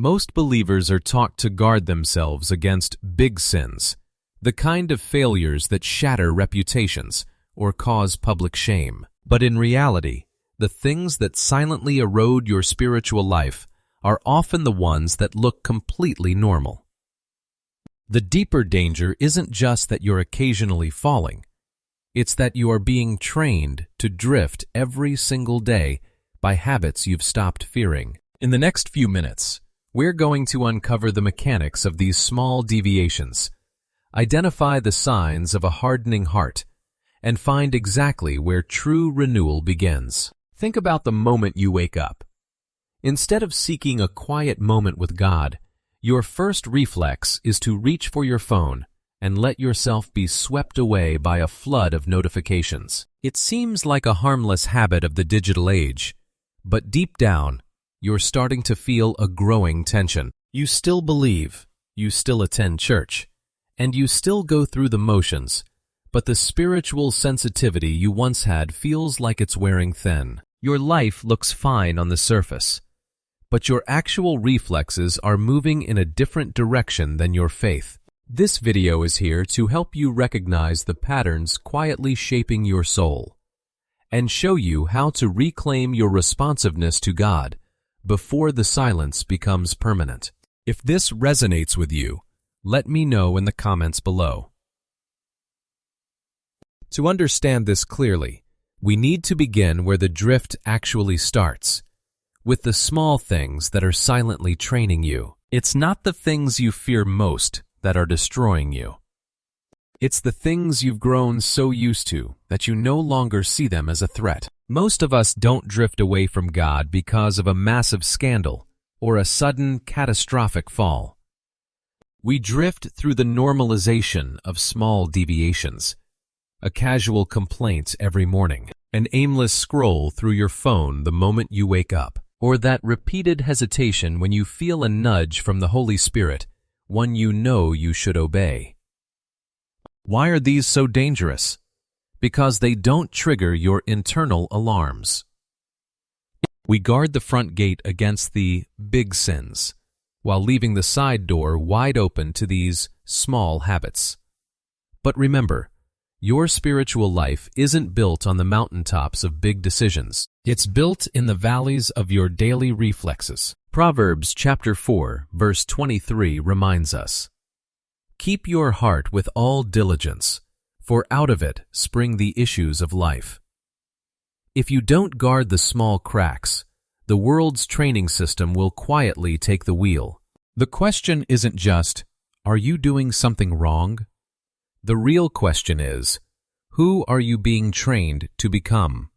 Most believers are taught to guard themselves against big sins, the kind of failures that shatter reputations or cause public shame. But in reality, the things that silently erode your spiritual life are often the ones that look completely normal. The deeper danger isn't just that you're occasionally falling. It's that you are being trained to drift every single day by habits you've stopped fearing. In the next few minutes, we're going to uncover the mechanics of these small deviations, identify the signs of a hardening heart, and find exactly where true renewal begins. Think about the moment you wake up. Instead of seeking a quiet moment with God, your first reflex is to reach for your phone and let yourself be swept away by a flood of notifications. It seems like a harmless habit of the digital age, but deep down, you're starting to feel a growing tension. You still believe, you still attend church, and you still go through the motions, but the spiritual sensitivity you once had feels like it's wearing thin. Your life looks fine on the surface, but your actual reflexes are moving in a different direction than your faith. This video is here to help you recognize the patterns quietly shaping your soul and show you how to reclaim your responsiveness to God before the silence becomes permanent. If this resonates with you, let me know in the comments below. To understand this clearly, we need to begin where the drift actually starts, with the small things that are silently training you. It's not the things you fear most that are destroying you. It's the things you've grown so used to that you no longer see them as a threat. Most of us don't drift away from God because of a massive scandal or a sudden catastrophic fall. We drift through the normalization of small deviations, a casual complaint every morning, an aimless scroll through your phone the moment you wake up, or that repeated hesitation when you feel a nudge from the Holy Spirit, one you know you should obey. Why are these so dangerous? Because they don't trigger your internal alarms. We guard the front gate against the big sins, while leaving the side door wide open to these small habits. But remember, your spiritual life isn't built on the mountaintops of big decisions. It's built in the valleys of your daily reflexes. Proverbs chapter 4, verse 23 reminds us, "Keep your heart with all diligence, for out of it spring the issues of life." If you don't guard the small cracks, the world's training system will quietly take the wheel. The question isn't just, are you doing something wrong? The real question is, who are you being trained to become?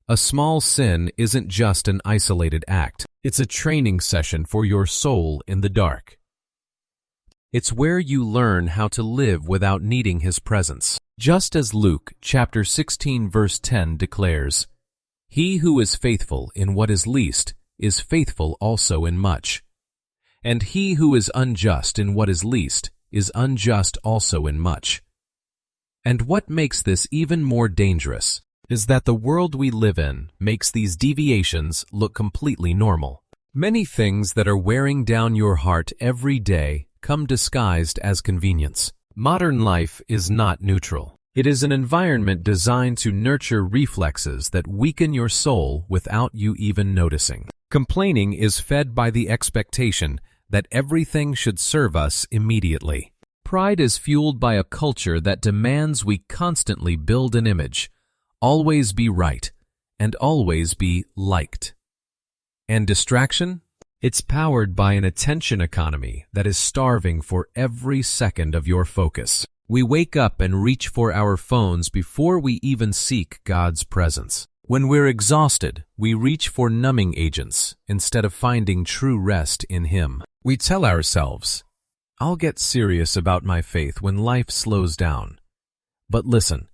A small sin isn't just an isolated act. It's a training session for your soul in the dark. It's where you learn how to live without needing His presence. Just as Luke chapter 16 verse 10 declares, "He who is faithful in what is least is faithful also in much. And he who is unjust in what is least is unjust also in much." And what makes this even more dangerous is that the world we live in makes these deviations look completely normal. Many things that are wearing down your heart every day come disguised as convenience. Modern life is not neutral. It is an environment designed to nurture reflexes that weaken your soul without you even noticing. Complaining is fed by the expectation that everything should serve us immediately. Pride is fueled by a culture that demands we constantly build an image, always be right, and always be liked. And distraction? It's powered by an attention economy that is starving for every second of your focus. We wake up and reach for our phones before we even seek God's presence. When we're exhausted, we reach for numbing agents instead of finding true rest in Him. We tell ourselves, "I'll get serious about my faith when life slows down." But listen,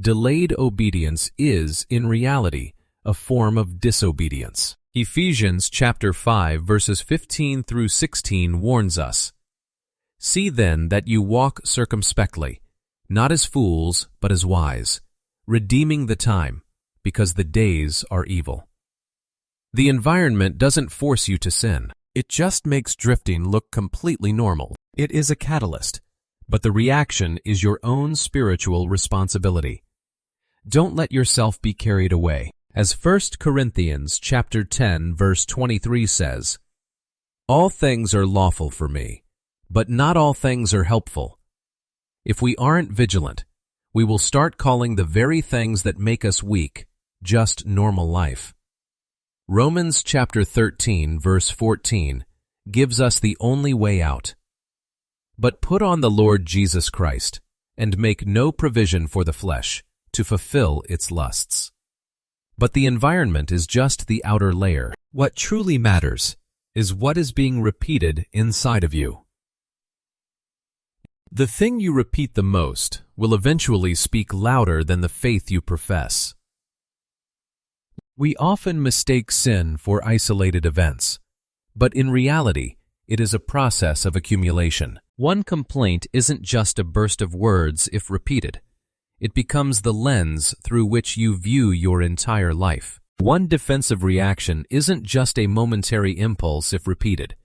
delayed obedience is, in reality, a form of disobedience. Ephesians chapter 5 verses 15 through 16 warns us, "See then that you walk circumspectly, not as fools, but as wise, redeeming the time, because the days are evil." The environment doesn't force you to sin. It just makes drifting look completely normal. It is a catalyst, but the reaction is your own spiritual responsibility. Don't let yourself be carried away. As 1 Corinthians chapter 10 verse 23 says, "All things are lawful for me, but not all things are helpful." If we aren't vigilant, we will start calling the very things that make us weak just normal life. Romans chapter 13 verse 14 gives us the only way out. "But put on the Lord Jesus Christ, and make no provision for the flesh to fulfill its lusts." But the environment is just the outer layer. What truly matters is what is being repeated inside of you. The thing you repeat the most will eventually speak louder than the faith you profess. We often mistake sin for isolated events, but in reality, it is a process of accumulation. One complaint isn't just a burst of words if repeated. It becomes the lens through which you view your entire life. One defensive reaction isn't just a momentary impulse if repeated.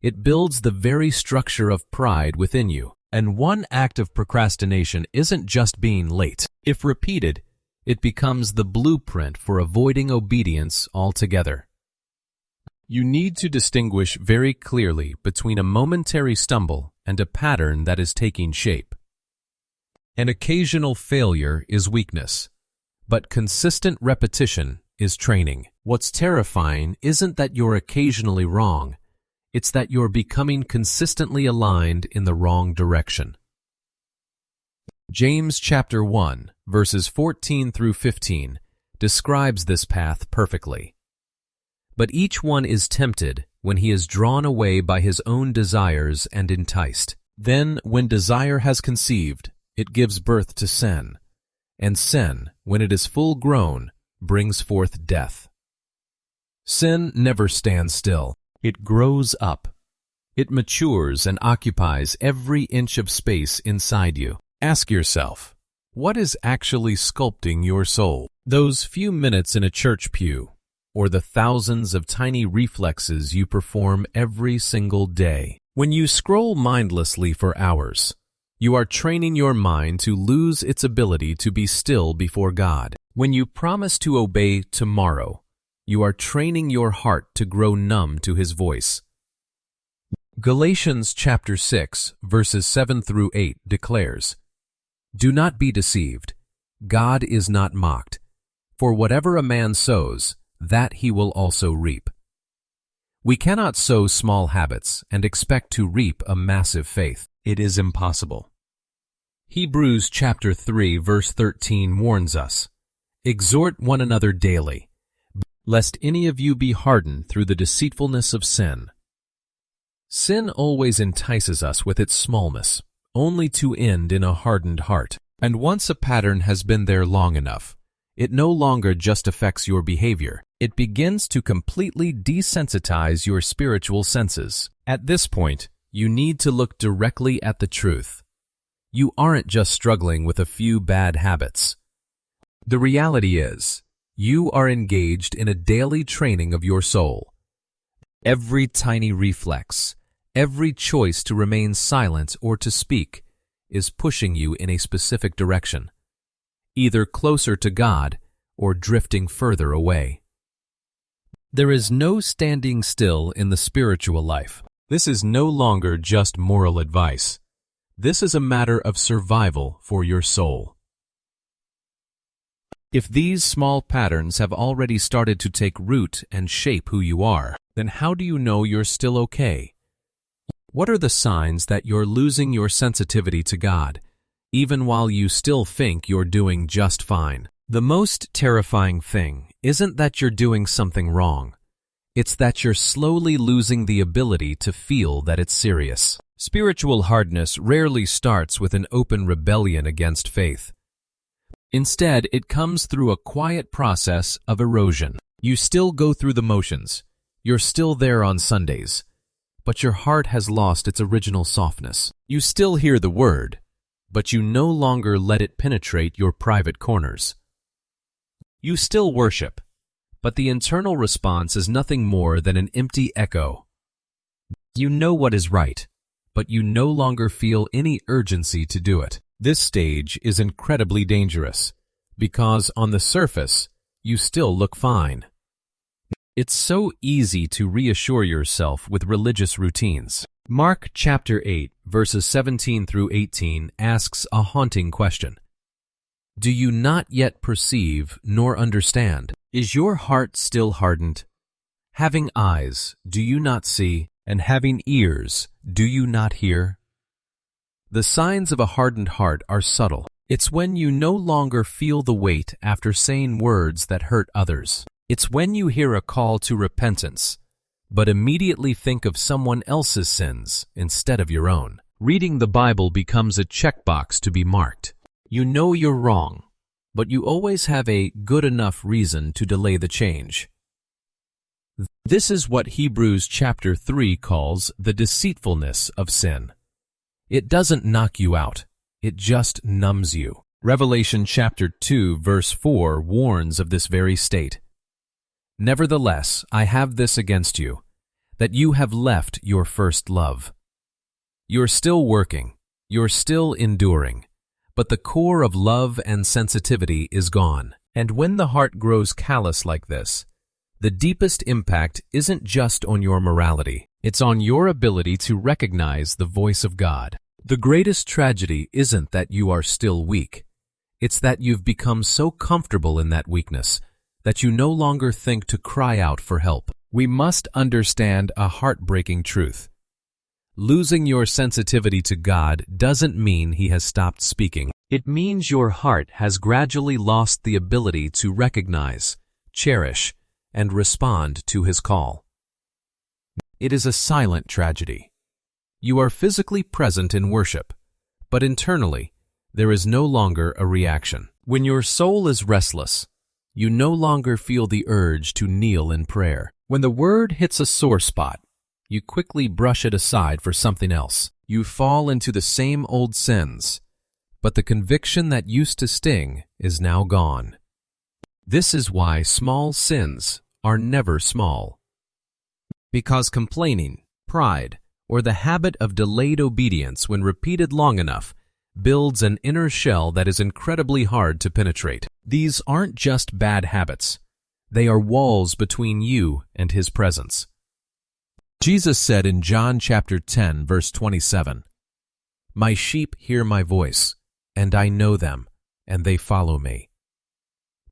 It builds the very structure of pride within you. And one act of procrastination isn't just being late. If repeated, it becomes the blueprint for avoiding obedience altogether. You need to distinguish very clearly between a momentary stumble and a pattern that is taking shape. An occasional failure is weakness, but consistent repetition is training. What's terrifying isn't that you're occasionally wrong, it's that you're becoming consistently aligned in the wrong direction. James chapter 1, verses 14 through 15 describes this path perfectly. "But each one is tempted when he is drawn away by his own desires and enticed. Then, when desire has conceived, it gives birth to sin, and sin, when it is full grown, brings forth death." Sin never stands still. It grows up. It matures and occupies every inch of space inside you. Ask yourself, what is actually sculpting your soul? Those few minutes in a church pew, or the thousands of tiny reflexes you perform every single day? When you scroll mindlessly for hours, you are training your mind to lose its ability to be still before God. When you promise to obey tomorrow, you are training your heart to grow numb to His voice. Galatians chapter 6, verses 7 through 8 declares, "Do not be deceived. God is not mocked. For whatever a man sows, that he will also reap." We cannot sow small habits and expect to reap a massive faith. It is impossible. Hebrews chapter 3 verse 13 warns us, "Exhort one another daily, lest any of you be hardened through the deceitfulness of sin." Sin always entices us with its smallness, only to end in a hardened heart. And once a pattern has been there long enough, it no longer just affects your behavior. It begins to completely desensitize your spiritual senses. At this point, you need to look directly at the truth. You aren't just struggling with a few bad habits. The reality is, you are engaged in a daily training of your soul. Every tiny reflex, every choice to remain silent or to speak, is pushing you in a specific direction, either closer to God or drifting further away. There is no standing still in the spiritual life. This is no longer just moral advice. This is a matter of survival for your soul. If these small patterns have already started to take root and shape who you are, then how do you know you're still okay? What are the signs that you're losing your sensitivity to God, even while you still think you're doing just fine? The most terrifying thing isn't that you're doing something wrong. It's that you're slowly losing the ability to feel that it's serious. Spiritual hardness rarely starts with an open rebellion against faith. Instead, it comes through a quiet process of erosion. You still go through the motions. You're still there on Sundays, but your heart has lost its original softness. You still hear the word, but you no longer let it penetrate your private corners. You still worship, but the internal response is nothing more than an empty echo, You know what is right, but you no longer feel any urgency to do it. This stage is incredibly dangerous because on the surface, you still look fine. It's so easy to reassure yourself with religious routines. Mark chapter 8, verses 17 through 18 asks a haunting question. Do you not yet perceive nor understand? Is your heart still hardened? Having eyes, do you not see? And having ears, do you not hear? The signs of a hardened heart are subtle. It's when you no longer feel the weight after saying words that hurt others. It's when you hear a call to repentance, but immediately think of someone else's sins instead of your own. Reading the Bible becomes a checkbox to be marked. You know you're wrong, but you always have a good enough reason to delay the change. This is what Hebrews chapter 3 calls the deceitfulness of sin. It doesn't knock you out, it just numbs you. Revelation chapter 2 verse 4 warns of this very state. Nevertheless, I have this against you, that you have left your first love. You're still working, you're still enduring, but the core of love and sensitivity is gone. And when the heart grows callous like this, the deepest impact isn't just on your morality, it's on your ability to recognize the voice of God. The greatest tragedy isn't that you are still weak. It's that you've become so comfortable in that weakness that you no longer think to cry out for help. We must understand a heartbreaking truth. Losing your sensitivity to God doesn't mean He has stopped speaking. It means your heart has gradually lost the ability to recognize, cherish, and respond to His call. It is a silent tragedy. You are physically present in worship, but internally, there is no longer a reaction. When your soul is restless, you no longer feel the urge to kneel in prayer. When the word hits a sore spot, you quickly brush it aside for something else. You fall into the same old sins, but the conviction that used to sting is now gone. This is why small sins are never small. Because complaining, pride, or the habit of delayed obedience when repeated long enough builds an inner shell that is incredibly hard to penetrate. These aren't just bad habits. They are walls between you and His presence. Jesus said in John chapter 10, verse 27, "My sheep hear my voice, and I know them, and they follow me."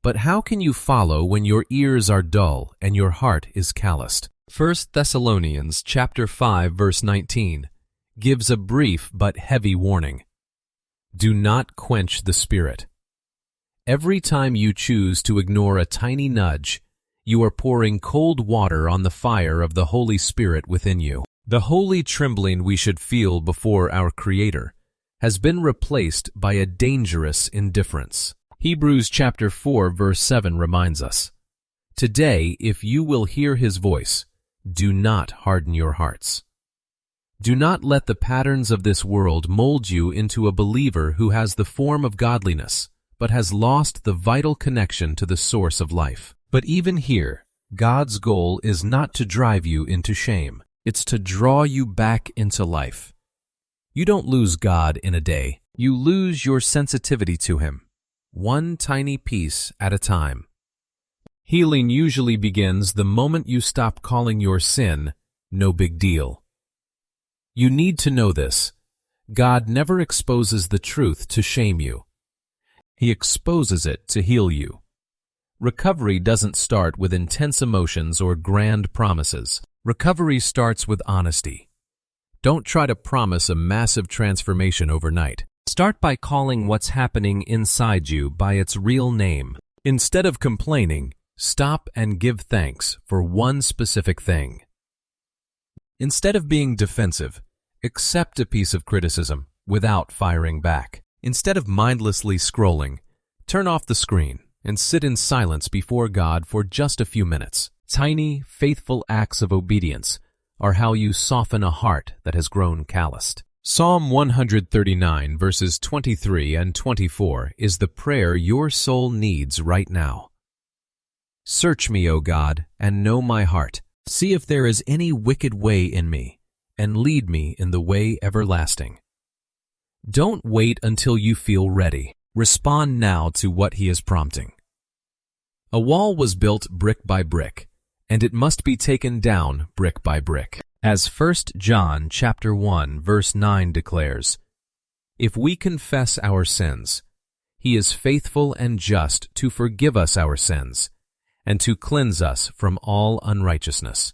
But how can you follow when your ears are dull and your heart is calloused? 1 Thessalonians chapter 5, verse 19 gives a brief but heavy warning. Do not quench the Spirit. Every time you choose to ignore a tiny nudge, you are pouring cold water on the fire of the Holy Spirit within you. The holy trembling we should feel before our Creator has been replaced by a dangerous indifference. Hebrews chapter 4, verse 7 reminds us, "Today, if you will hear His voice, do not harden your hearts." Do not let the patterns of this world mold you into a believer who has the form of godliness, but has lost the vital connection to the source of life. But even here, God's goal is not to drive you into shame. It's to draw you back into life. You don't lose God in a day. You lose your sensitivity to Him, one tiny piece at a time. Healing usually begins the moment you stop calling your sin no big deal. You need to know this. God never exposes the truth to shame you. He exposes it to heal you. Recovery doesn't start with intense emotions or grand promises. Recovery starts with honesty. Don't try to promise a massive transformation overnight. Start by calling what's happening inside you by its real name. Instead of complaining, stop and give thanks for one specific thing. Instead of being defensive, accept a piece of criticism without firing back. Instead of mindlessly scrolling, turn off the screen and sit in silence before God for just a few minutes. Tiny, faithful acts of obedience are how you soften a heart that has grown calloused. Psalm 139, verses 23 and 24 is the prayer your soul needs right now. Search me, O God, and know my heart. See if there is any wicked way in me, and lead me in the way everlasting. Don't wait until you feel ready. Respond now to what he is prompting. A wall was built brick by brick, and it must be taken down brick by brick. As 1 John chapter 1 verse 9 declares, "If we confess our sins, he is faithful and just to forgive us our sins and to cleanse us from all unrighteousness."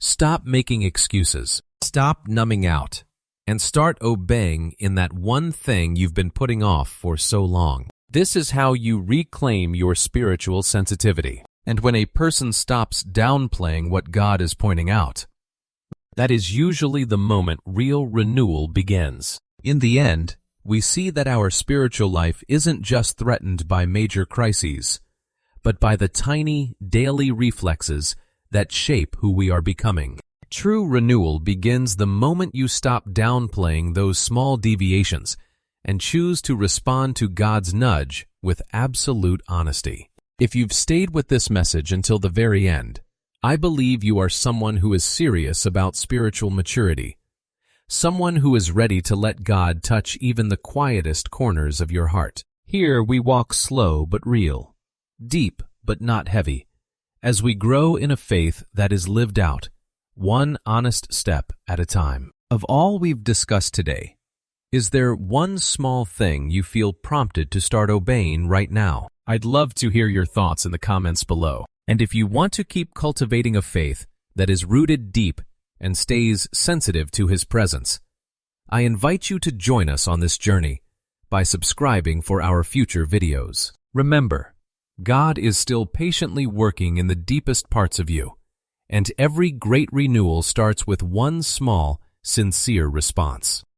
Stop making excuses. Stop numbing out and start obeying in that one thing you've been putting off for so long. This is how you reclaim your spiritual sensitivity. And when a person stops downplaying what God is pointing out, that is usually the moment real renewal begins. In the end, we see that our spiritual life isn't just threatened by major crises, but by the tiny, daily reflexes that shape who we are becoming. True renewal begins the moment you stop downplaying those small deviations and choose to respond to God's nudge with absolute honesty. If you've stayed with this message until the very end, I believe you are someone who is serious about spiritual maturity, someone who is ready to let God touch even the quietest corners of your heart. Here we walk slow but real, deep but not heavy, as we grow in a faith that is lived out, one honest step at a time. Of all we've discussed today, is there one small thing you feel prompted to start obeying right now? I'd love to hear your thoughts in the comments below. And if you want to keep cultivating a faith that is rooted deep and stays sensitive to His presence, I invite you to join us on this journey by subscribing for our future videos. Remember, God is still patiently working in the deepest parts of you, and every great renewal starts with one small, sincere response.